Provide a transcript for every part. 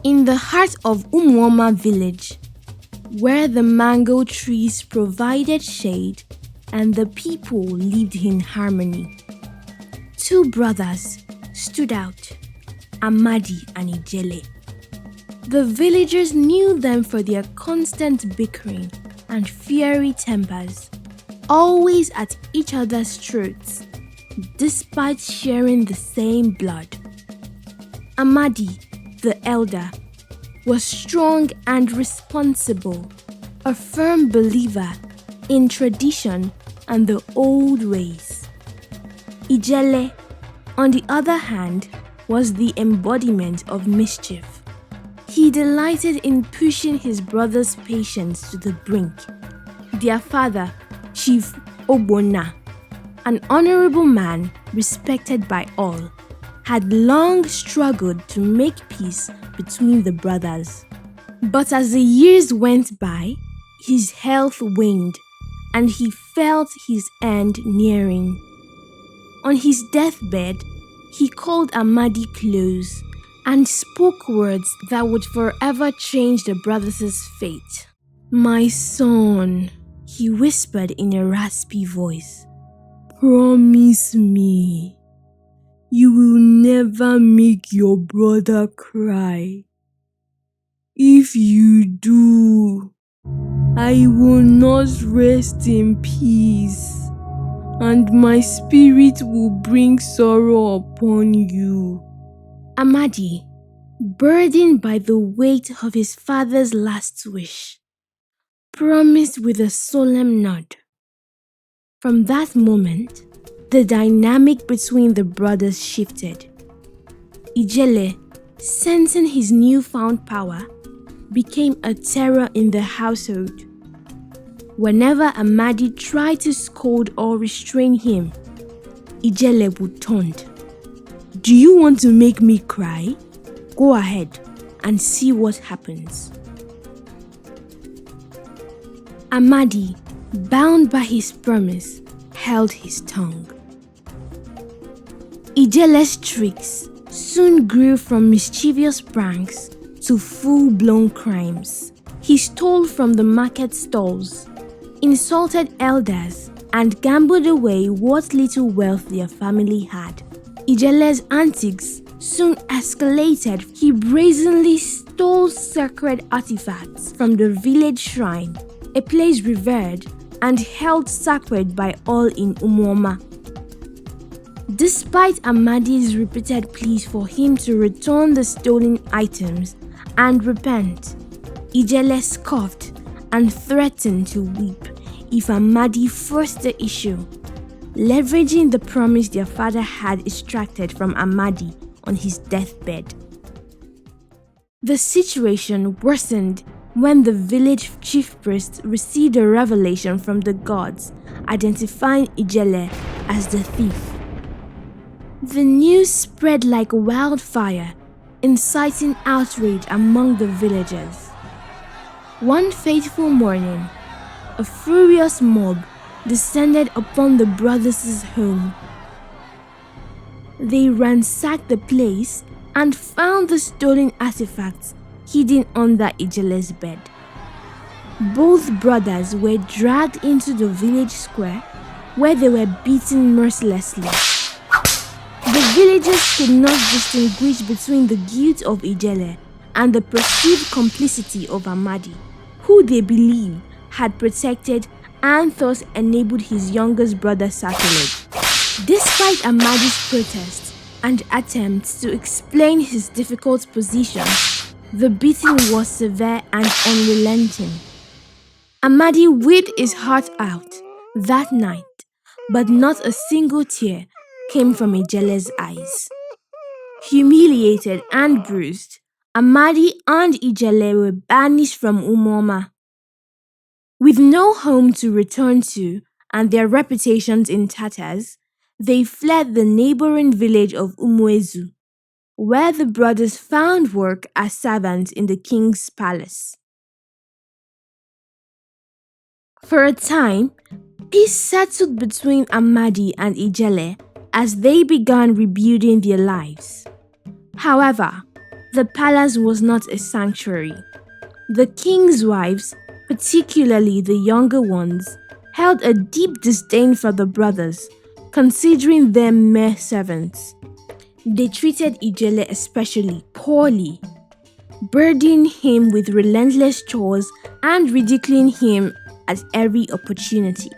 In the heart of Umuoma village, where the mango trees provided shade and the people lived in harmony, two brothers stood out, Amadi and Ijele. The villagers knew them for their constant bickering and fiery tempers, always at each other's throats, despite sharing the same blood. Amadi, the elder, was strong and responsible, a firm believer in tradition and the old ways. Ijele, on the other hand, was the embodiment of mischief. He delighted in pushing his brother's patience to the brink. Their father, Chief Obona, an honorable man respected by all, had long struggled to make peace between the brothers. But as the years went by, his health waned and he felt his end nearing. On his deathbed, he called Amadi close and spoke words that would forever change the brothers' fate. "My son," he whispered in a raspy voice, "promise me you will never make your brother cry. If you do, I will not rest in peace, and my spirit will bring sorrow upon you." Amadi, burdened by the weight of his father's last wish, promised with a solemn nod. From that moment, the dynamic between the brothers shifted. Ijele, sensing his newfound power, became a terror in the household. Whenever Amadi tried to scold or restrain him, Ijele would taunt. "Do you want to make me cry? Go ahead and see what happens." Amadi, bound by his promise, held his tongue. Ijele's tricks soon grew from mischievous pranks to full-blown crimes. He stole from the market stalls, insulted elders, and gambled away what little wealth their family had. Ijele's antics soon escalated. He brazenly stole sacred artifacts from the village shrine, a place revered and held sacred by all in Umuoma. Despite Amadi's repeated pleas for him to return the stolen items and repent, Ijele scoffed and threatened to weep if Amadi forced the issue, leveraging the promise their father had extracted from Amadi on his deathbed. The situation worsened when the village chief priest received a revelation from the gods identifying Ijele as the thief. The news spread like wildfire, inciting outrage among the villagers. One fateful morning, a furious mob descended upon the brothers' home. They ransacked the place and found the stolen artifacts hidden under Ijele's bed. Both brothers were dragged into the village square where they were beaten mercilessly. The villagers could not distinguish between the guilt of Ijele and the perceived complicity of Amadi, who they believed had protected and thus enabled his youngest brother's sacrilege. Despite Amadi's protests and attempts to explain his difficult position, the beating was severe and unrelenting. Amadi wept his heart out that night, but not a single tear came from Ijele's eyes. Humiliated and bruised, Amadi and Ijele were banished from Umuoma. With no home to return to and their reputations in tatters, they fled the neighboring village of Umuezu, where the brothers found work as servants in the king's palace. For a time, peace settled between Amadi and Ijele as they began rebuilding their lives. However, The palace was not a sanctuary. The king's wives, particularly the younger ones, held a deep disdain for the brothers, considering them mere servants. They treated Ijele especially poorly, burdening him with relentless chores and ridiculing him at every opportunity.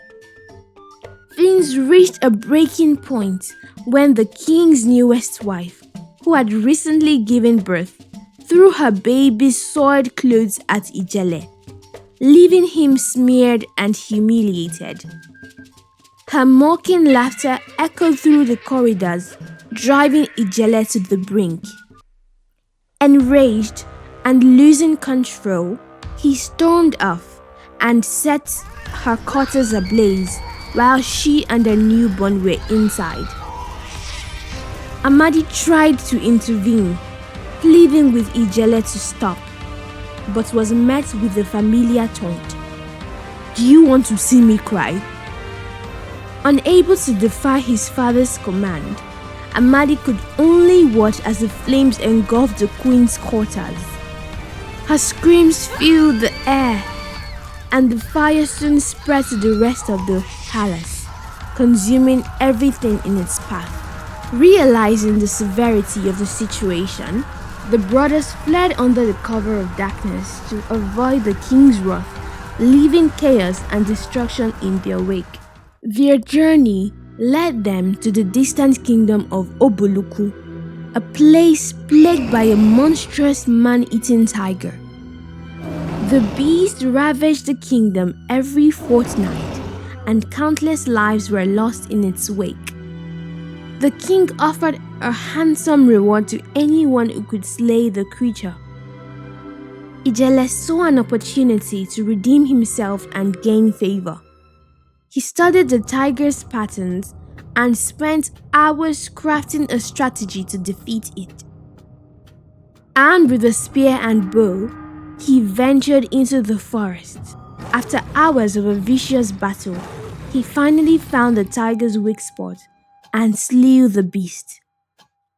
Things reached a breaking point when the king's newest wife, who had recently given birth, threw her baby's soiled clothes at Ijele, leaving him smeared and humiliated. Her mocking laughter echoed through the corridors, driving Ijele to the brink. Enraged and losing control, he stormed off and set her quarters ablaze while she and her newborn were inside. Amadi tried to intervene, pleading with Ijele to stop, but was met with the familiar taunt. "Do you want to see me cry?" Unable to defy his father's command, Amadi could only watch as the flames engulfed the queen's quarters. Her screams filled the air, and the fire soon spread to the rest of the palace, consuming everything in its path. Realizing the severity of the situation, the brothers fled under the cover of darkness to avoid the king's wrath, leaving chaos and destruction in their wake. Their journey led them to the distant kingdom of Obuluku, a place plagued by a monstrous man-eating tiger. The beast ravaged the kingdom every fortnight, and countless lives were lost in its wake. The king offered a handsome reward to anyone who could slay the creature. Ijele saw an opportunity to redeem himself and gain favor. He studied the tiger's patterns and spent hours crafting a strategy to defeat it. Armed with a spear and bow, he ventured into the forest. After hours of a vicious battle, he finally found the tiger's weak spot and slew the beast.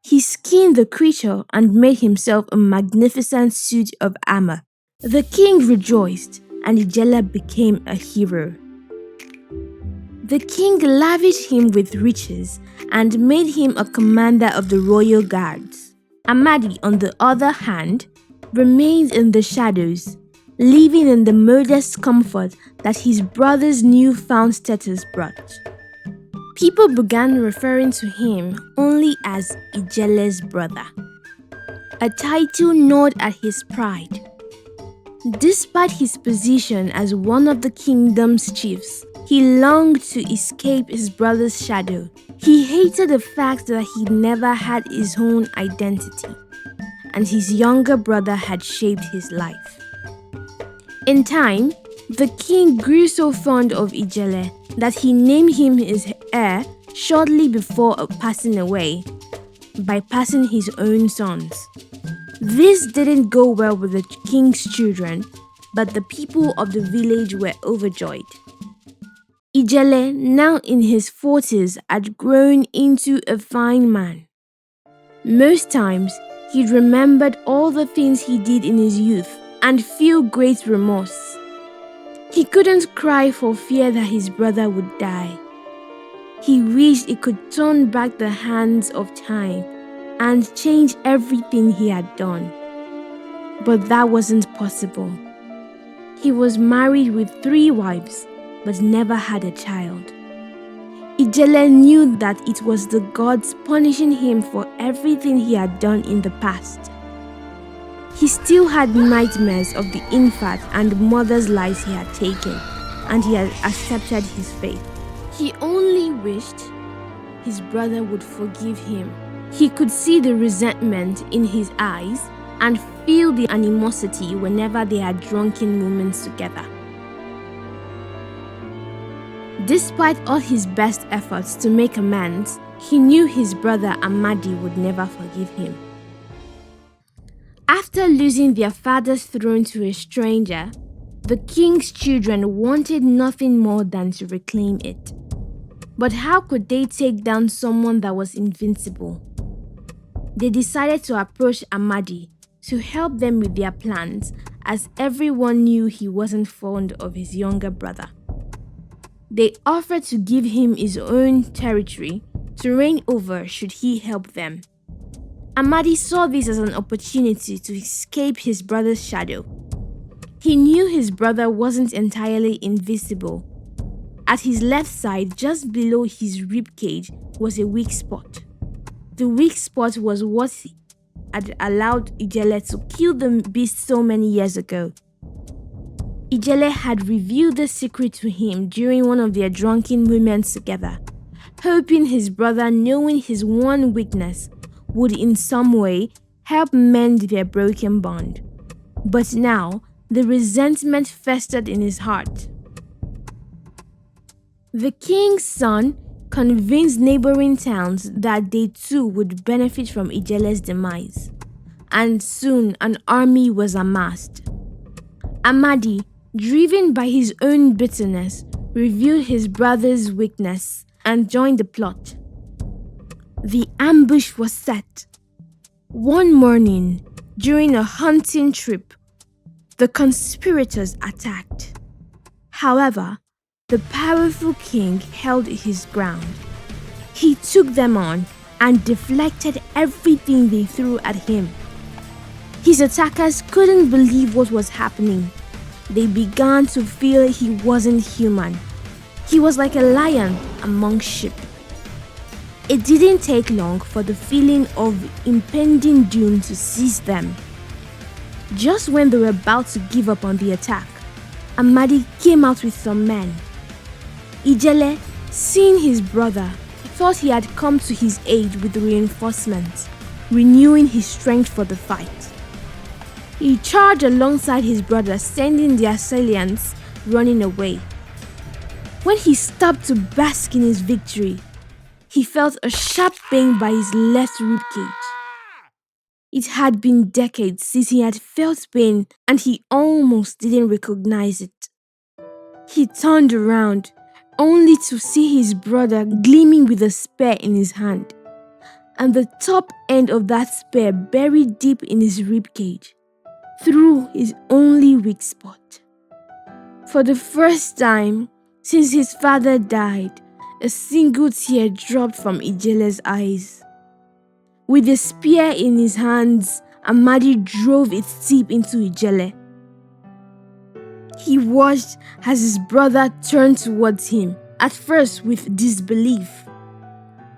He skinned the creature and made himself a magnificent suit of armor. The king rejoiced, and Ijele became a hero. The king lavished him with riches and made him a commander of the royal guards. Amadi, on the other hand, remained in the shadows, living in the modest comfort that his brother's newfound status brought. People began referring to him only as Ijele's brother, a title gnawed at his pride. Despite his position as one of the kingdom's chiefs, he longed to escape his brother's shadow. He hated the fact that he never had his own identity, and his younger brother had shaped his life. In time, the king grew so fond of Ijele that he named him his heir shortly before passing away, by passing his own sons. This didn't go well with the king's children, but the people of the village were overjoyed. Ijele, now in his 40s, had grown into a fine man. Most times, he remembered all the things he did in his youth and felt great remorse. He couldn't cry for fear that his brother would die. He wished he could turn back the hands of time and change everything he had done. But that wasn't possible. He was married with 3 wives, but never had a child. Ijele knew that it was the gods punishing him for everything he had done in the past. He still had nightmares of the infant and mother's lives he had taken, and he had accepted his fate. He only wished his brother would forgive him. He could see the resentment in his eyes and feel the animosity whenever they had drunken moments together. Despite all his best efforts to make amends, he knew his brother Amadi would never forgive him. After losing their father's throne to a stranger, the king's children wanted nothing more than to reclaim it. But how could they take down someone that was invincible? They decided to approach Amadi, to help them with their plans, as everyone knew he wasn't fond of his younger brother. They offered to give him his own territory to reign over should he help them. Amadi saw this as an opportunity to escape his brother's shadow. He knew his brother wasn't entirely invisible. At his left side, just below his ribcage, was a weak spot. The weak spot was what had allowed Ijele to kill the beast so many years ago. Ijele had revealed the secret to him during one of their drunken moments together, hoping his brother, knowing his one weakness, would in some way help mend their broken bond. But now, the resentment festered in his heart. The king's son convinced neighboring towns that they too would benefit from Ijele's demise, and soon an army was amassed. Amadi, driven by his own bitterness, revealed his brother's weakness and joined the plot. The ambush was set. One morning, during a hunting trip, the conspirators attacked. However, the powerful king held his ground. He took them on and deflected everything they threw at him. His attackers couldn't believe what was happening. They began to feel he wasn't human. He was like a lion among sheep. It didn't take long for the feeling of impending doom to seize them. Just when they were about to give up on the attack, Amadi came out with some men. Ijele, seeing his brother, thought he had come to his aid with reinforcements, renewing his strength for the fight. He charged alongside his brother, sending the assailants running away. When he stopped to bask in his victory, he felt a sharp pain by his left ribcage. It had been decades since he had felt pain, and he almost didn't recognize it. He turned around, only to see his brother gleaming with a spear in his hand, and the top end of that spear buried deep in his ribcage, through his only weak spot. For the first time since his father died, a single tear dropped from Ijele's eyes. With the spear in his hands, Amadi drove its tip into Ijele. He watched as his brother turned towards him, at first with disbelief,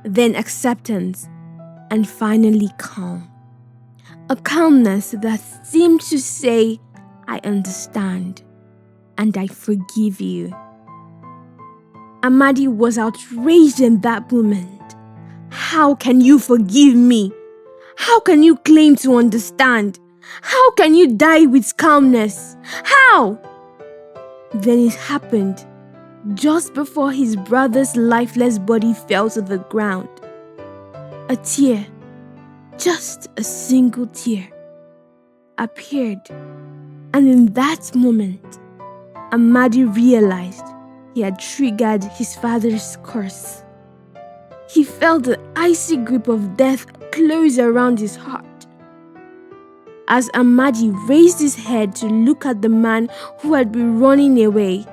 then acceptance, and finally calm. A calmness that seemed to say, "I understand, and I forgive you." Amadi was outraged in that moment. How can you forgive me? How can you claim to understand? How can you die with calmness? How? Then it happened, just before his brother's lifeless body fell to the ground. A tear, just a single tear, appeared, and in that moment, Amadi realized he had triggered his father's curse. He felt the icy grip of death close around his heart. As Amadi raised his head to look at the man who had been running away,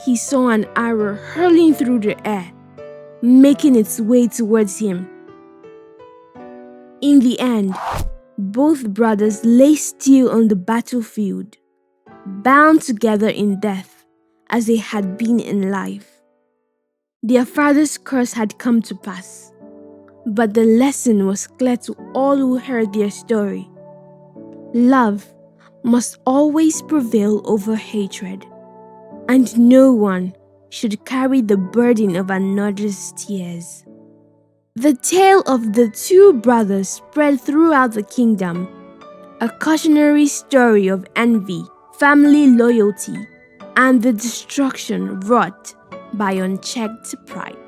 he saw an arrow hurling through the air, making its way towards him. In the end, both brothers lay still on the battlefield, bound together in death as they had been in life. Their father's curse had come to pass, but the lesson was clear to all who heard their story. Love must always prevail over hatred, and no one should carry the burden of another's tears. The tale of the two brothers spread throughout the kingdom, a cautionary story of envy, family loyalty, and the destruction wrought by unchecked pride.